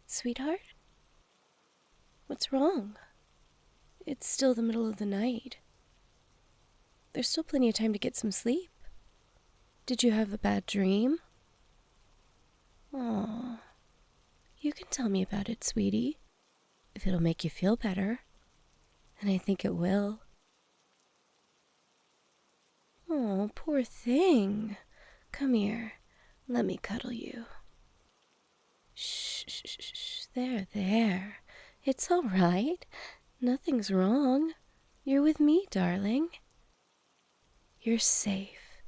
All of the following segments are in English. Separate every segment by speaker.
Speaker 1: Sweetheart? What's wrong? It's still the middle of the night. There's still plenty of time to get some sleep. Did you have a bad dream? Aw. You can tell me about it, sweetie, if it'll make you feel better. And I think it will. Oh, poor thing. Come here. Let me cuddle you. Shh, shh, shh, shh. There. It's all right. Nothing's wrong. You're with me, darling. You're safe.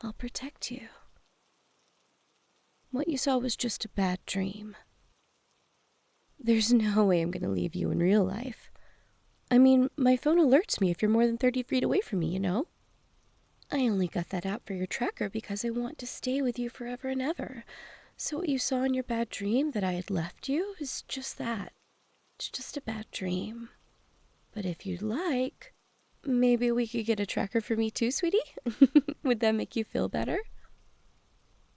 Speaker 1: I'll protect you. What you saw was just a bad dream. There's no way I'm gonna leave you in real life. I mean, my phone alerts me if you're more than 30 feet away from me, you know? I only got that app for your tracker because I want to stay with you forever and ever. So what you saw in your bad dream that I had left you is just that. It's just a bad dream. But if you'd like, maybe we could get a tracker for me too, sweetie? Would that make you feel better?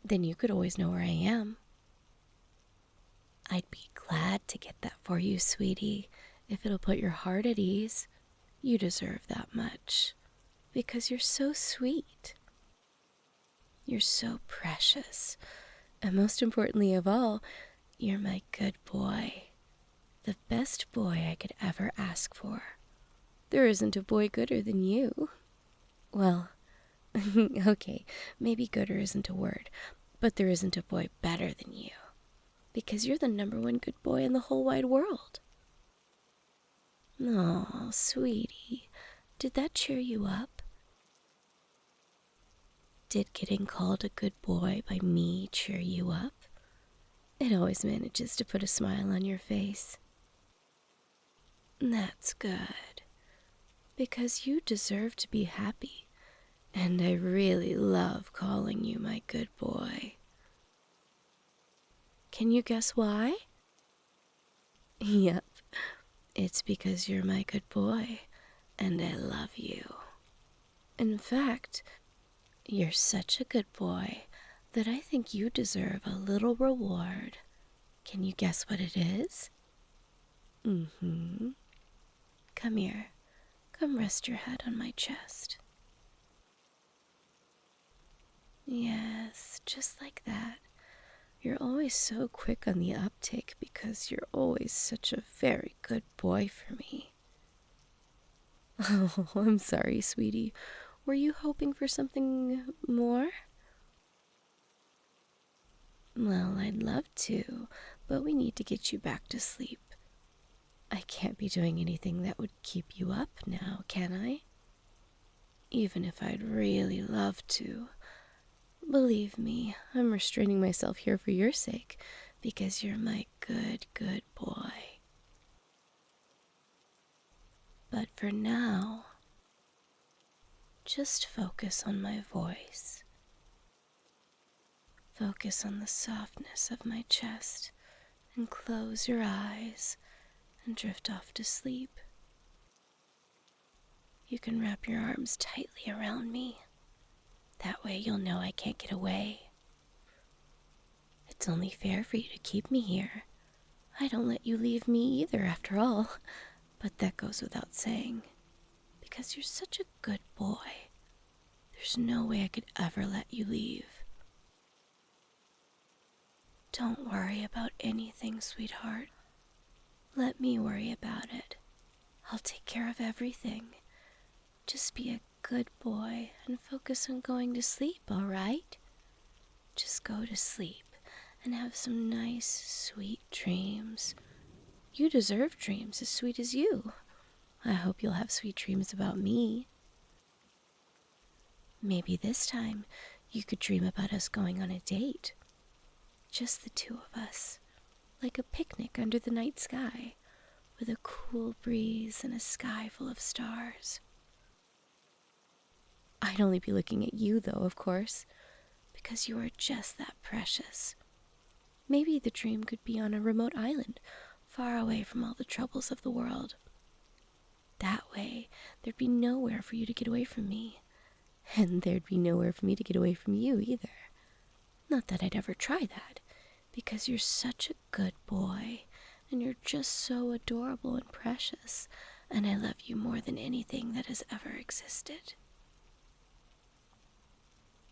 Speaker 1: Then you could always know where I am. I'd be glad to get that for you, sweetie, if it'll put your heart at ease. You deserve that much. Because you're so sweet. You're so precious. And most importantly of all, you're my good boy. The best boy I could ever ask for. There isn't a boy gooder than you. Well, okay, maybe gooder isn't a word, but there isn't a boy better than you. Because you're the #1 good boy in the whole wide world. Aw, sweetie, did that cheer you up? Did getting called a good boy by me cheer you up? It always manages to put a smile on your face. That's good. Because you deserve to be happy, and I really love calling you my good boy. Can you guess why? Yep, it's because you're my good boy, and I love you. In fact, you're such a good boy that I think you deserve a little reward. Can you guess what it is? Come here. Come rest your head on my chest. Yes, just like that. You're always so quick on the uptake because you're always such a very good boy for me. Oh, I'm sorry, sweetie. Were you hoping for something more? Well, I'd love to, but we need to get you back to sleep. I can't be doing anything that would keep you up now, can I? Even if I'd really love to. Believe me, I'm restraining myself here for your sake, because you're my good, good boy. But for now, just focus on my voice. Focus on the softness of my chest, and close your eyes and drift off to sleep. You can wrap your arms tightly around me. That way you'll know I can't get away. It's only fair for you to keep me here. I don't let you leave me either, after all. But that goes without saying. Because you're such a good boy. There's no way I could ever let you leave. Don't worry about anything, sweetheart. Let me worry about it. I'll take care of everything. Just be a good boy and focus on going to sleep, all right? Just go to sleep and have some nice, sweet dreams. You deserve dreams as sweet as you. I hope you'll have sweet dreams about me. Maybe this time you could dream about us going on a date. Just the two of us, like a picnic under the night sky, with a cool breeze and a sky full of stars. I'd only be looking at you, though, of course, because you are just that precious. Maybe the dream could be on a remote island, far away from all the troubles of the world. That way, there'd be nowhere for you to get away from me, and there'd be nowhere for me to get away from you, either. Not that I'd ever try that, because you're such a good boy, and you're just so adorable and precious, and I love you more than anything that has ever existed.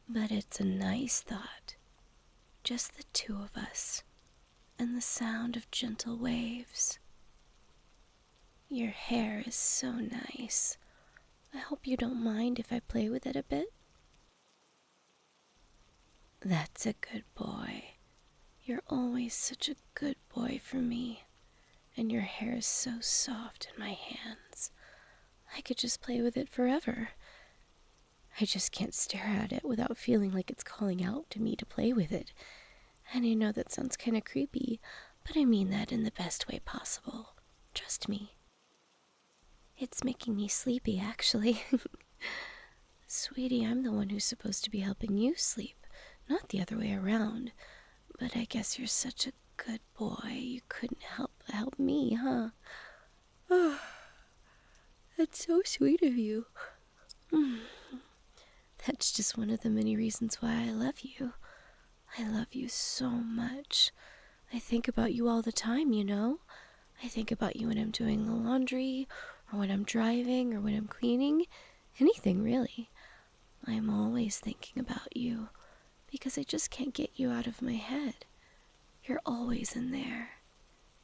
Speaker 1: But it's a nice thought, just the two of us, and the sound of gentle waves. Your hair is so nice. I hope you don't mind if I play with it a bit. That's a good boy. You're always such a good boy for me, and your hair is so soft in my hands. I could just play with it forever. I just can't stare at it without feeling like it's calling out to me to play with it. And I know that sounds kind of creepy, but I mean that in the best way possible. Trust me. It's making me sleepy, actually. Sweetie, I'm the one who's supposed to be helping you sleep, not the other way around. But I guess you're such a good boy, you couldn't help but help me, huh? Oh, that's so sweet of you. That's just one of the many reasons why I love you. I love you so much. I think about you all the time, you know? I think about you when I'm doing the laundry, or when I'm driving, or when I'm cleaning. Anything, really. I'm always thinking about you, because I just can't get you out of my head. You're always in there,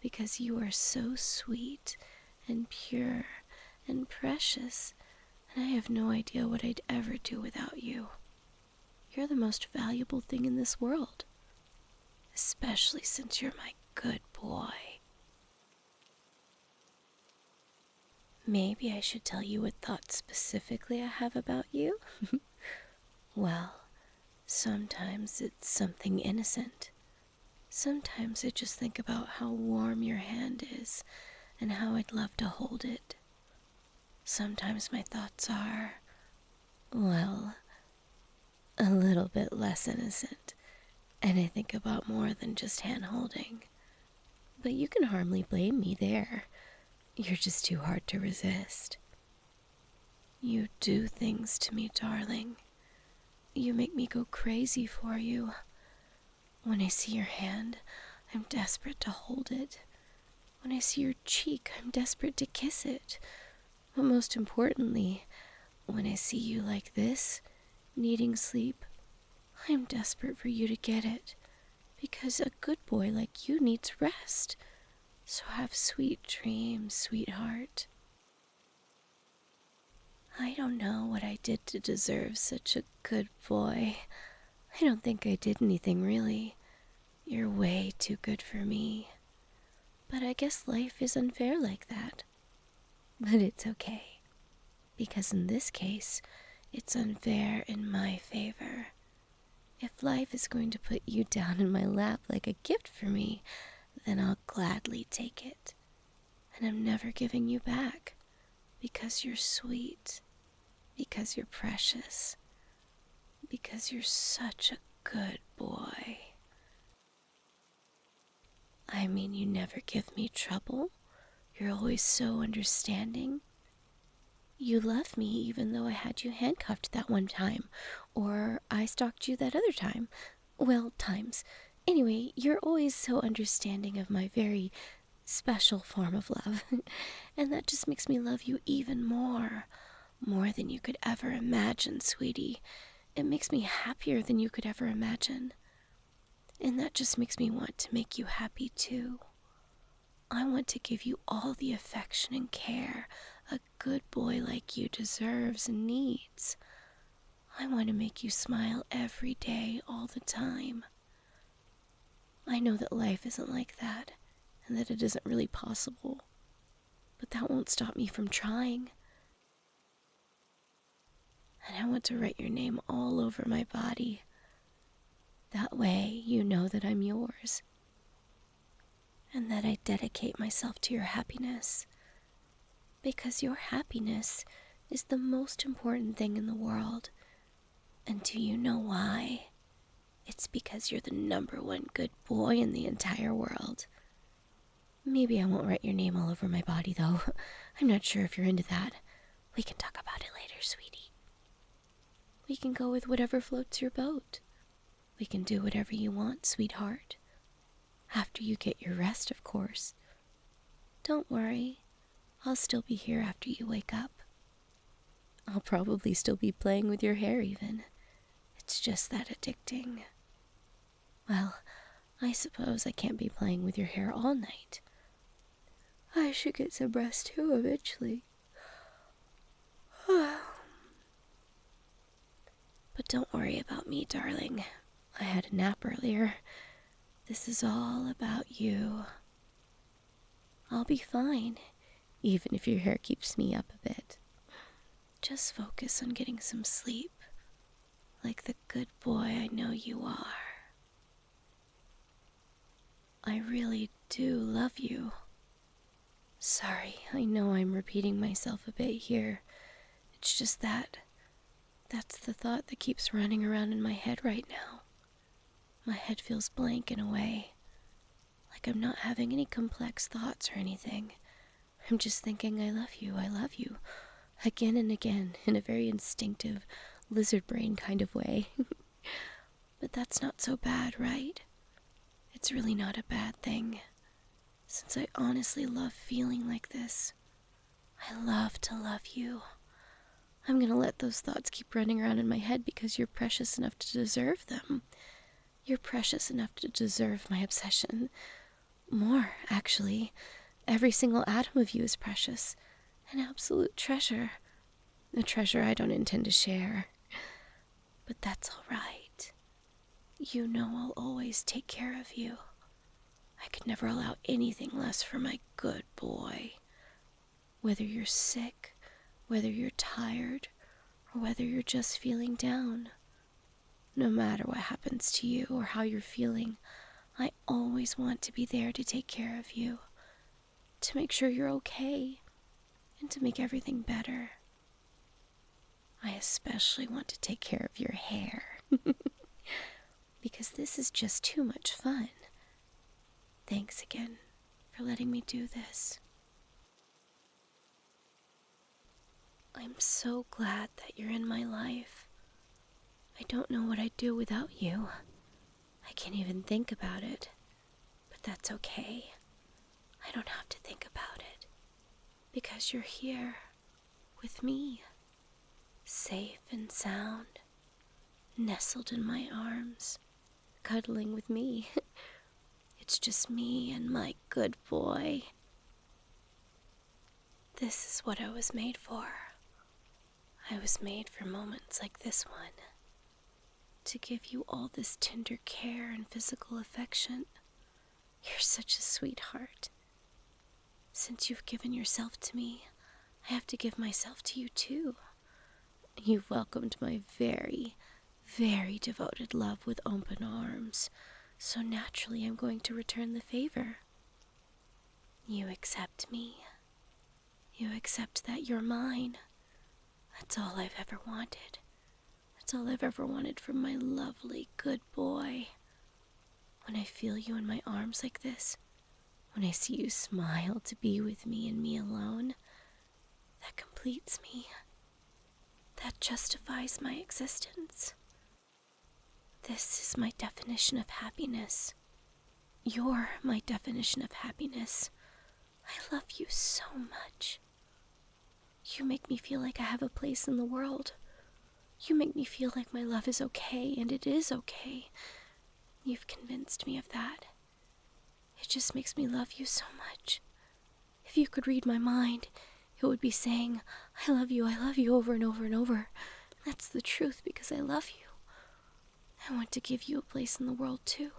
Speaker 1: because you are so sweet, and pure, and precious, and I have no idea what I'd ever do without you. You're the most valuable thing in this world, especially since you're my good boy. Maybe I should tell you what thoughts specifically I have about you? Well, sometimes it's something innocent. Sometimes I just think about how warm your hand is and how I'd love to hold it. Sometimes my thoughts are, well, a little bit less innocent, and I think about more than just hand-holding. But you can hardly blame me there. You're just too hard to resist. You do things to me, darling. You make me go crazy for you. When I see your hand, I'm desperate to hold it. When I see your cheek, I'm desperate to kiss it. But most importantly, when I see you like this, needing sleep, I'm desperate for you to get it. Because a good boy like you needs rest. So have sweet dreams, sweetheart. I don't know what I did to deserve such a good boy. I don't think I did anything, really. You're way too good for me. But I guess life is unfair like that. But it's okay. Because in this case, it's unfair in my favor. If life is going to put you down in my lap like a gift for me, then I'll gladly take it. And I'm never giving you back. Because you're sweet. Because you're precious. Because you're such a good boy. I mean, you never give me trouble. You're always so understanding. You love me even though I had you handcuffed that one time. Or I stalked you that other time. Well, times. Anyway, you're always so understanding of my very special form of love. And that just makes me love you even more. More than you could ever imagine, sweetie. It makes me happier than you could ever imagine. And that just makes me want to make you happy too. I want to give you all the affection and care a good boy like you deserves and needs. I want to make you smile every day, all the time. I know that life isn't like that, and that it isn't really possible. But that won't stop me from trying. And I want to write your name all over my body. That way you know that I'm yours. And that I dedicate myself to your happiness. Because your happiness is the most important thing in the world. And do you know why? It's because you're the #1 good boy in the entire world. Maybe I won't write your name all over my body, though. I'm not sure if you're into that. We can talk about it later, sweetie. We can go with whatever floats your boat. We can do whatever you want, sweetheart. After you get your rest, of course. Don't worry, I'll still be here after you wake up. I'll probably still be playing with your hair even. It's just that addicting. Well, I suppose I can't be playing with your hair all night. I should get some rest too eventually. But don't worry about me, darling. I had a nap earlier. This is all about you. I'll be fine, even if your hair keeps me up a bit. Just focus on getting some sleep, like the good boy I know you are. I really do love you. Sorry, I know I'm repeating myself a bit here. It's just that's the thought that keeps running around in my head right now. My head feels blank in a way, like I'm not having any complex thoughts or anything. I'm just thinking I love you, again and again, in a very instinctive, lizard brain kind of way. But that's not so bad, right? It's really not a bad thing, since I honestly love feeling like this. I love to love you. I'm gonna let those thoughts keep running around in my head because you're precious enough to deserve them. You're precious enough to deserve my obsession. More, actually. Every single atom of you is precious. An absolute treasure. A treasure I don't intend to share. But that's all right. You know I'll always take care of you. I could never allow anything less for my good boy. Whether you're sick, whether you're tired, or whether you're just feeling down. No matter what happens to you or how you're feeling, I always want to be there to take care of you, to make sure you're okay, and to make everything better. I especially want to take care of your hair, because this is just too much fun. Thanks again for letting me do this. I'm so glad that you're in my life. I don't know what I'd do without you. I can't even think about it, but that's okay. I don't have to think about it, because you're here with me, safe and sound, nestled in my arms, cuddling with me. It's just me and my good boy. This is what I was made for. I was made for moments like this one. To give you all this tender care and physical affection. You're such a sweetheart. Since you've given yourself to me, I have to give myself to you too. You've welcomed my very, very devoted love with open arms, so naturally I'm going to return the favor. You accept me. You accept that you're mine. That's all I've ever wanted. That's all I've ever wanted from my lovely, good boy. When I feel you in my arms like this, when I see you smile to be with me and me alone, that completes me. That justifies my existence. This is my definition of happiness. You're my definition of happiness. I love you so much. You make me feel like I have a place in the world. You make me feel like my love is okay, and it is okay. You've convinced me of that. It just makes me love you so much. If you could read my mind, it would be saying, I love you over and over and over. That's the truth because I love you. I want to give you a place in the world too.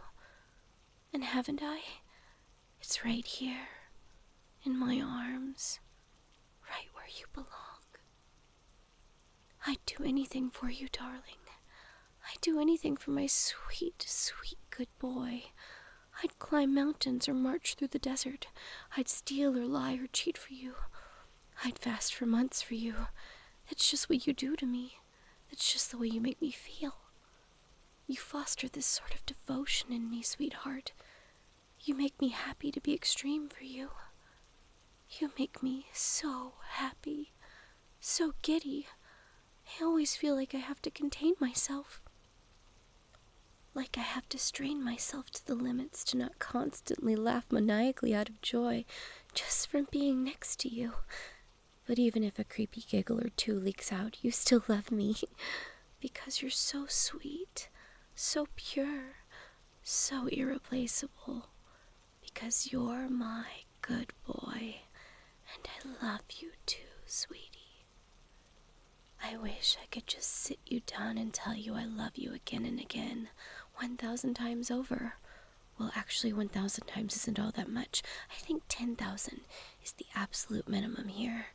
Speaker 1: And haven't I? It's right here, in my arms, right where you belong. I'd do anything for you, darling. I'd do anything for my sweet, sweet good boy. I'd climb mountains or march through the desert. I'd steal or lie or cheat for you. I'd fast for months for you. That's just what you do to me. That's just the way you make me feel. You foster this sort of devotion in me, sweetheart. You make me happy to be extreme for you. You make me so happy, so giddy. I always feel like I have to contain myself. Like I have to strain myself to the limits to not constantly laugh maniacally out of joy just from being next to you. But even if a creepy giggle or two leaks out, you still love me. Because you're so sweet, so pure, so irreplaceable. Because you're my good boy. And I love you too, sweetie. I wish I could just sit you down and tell you I love you again and again, 1,000 times over. Well, actually, 1,000 times isn't all that much. I think 10,000 is the absolute minimum here.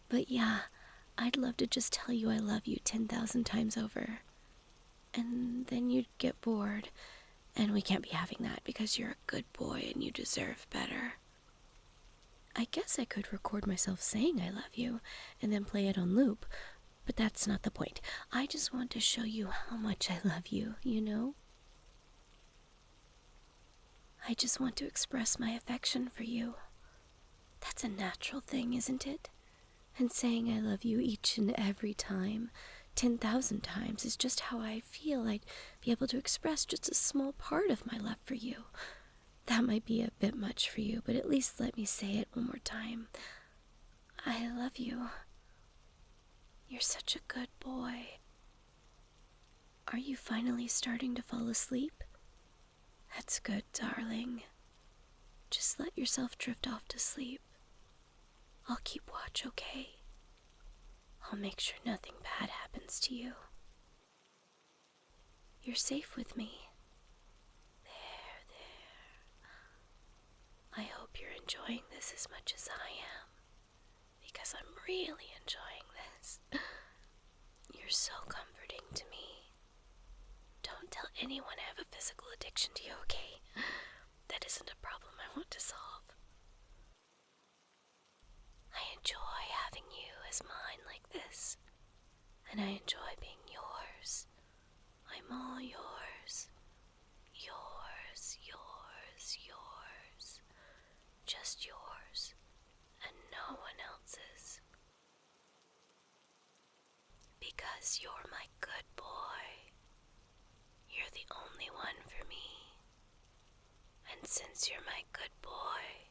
Speaker 1: But yeah, I'd love to just tell you I love you 10,000 times over. And then you'd get bored, and we can't be having that because you're a good boy and you deserve better. I guess I could record myself saying I love you and then play it on loop, but that's not the point. I just want to show you how much I love you, you know? I just want to express my affection for you. That's a natural thing, isn't it? And saying I love you each and every time, 10,000 times, is just how I feel I'd be able to express just a small part of my love for you. That might be a bit much for you, but at least let me say it one more time. I love you. You're such a good boy. Are you finally starting to fall asleep? That's good, darling. Just let yourself drift off to sleep. I'll keep watch, okay? I'll make sure nothing bad happens to you. You're safe with me. There. I hope you're enjoying this as much as I am, because I'm really enjoying this. You're so comforting to me. Don't tell anyone I have a physical addiction to you, okay? That isn't a problem I want to solve. I enjoy having you as mine like this, and I enjoy being yours. I'm all yours. Yours. Just yours, and no one else's. Because you're my good boy. You're the only one for me. And since you're my good boy,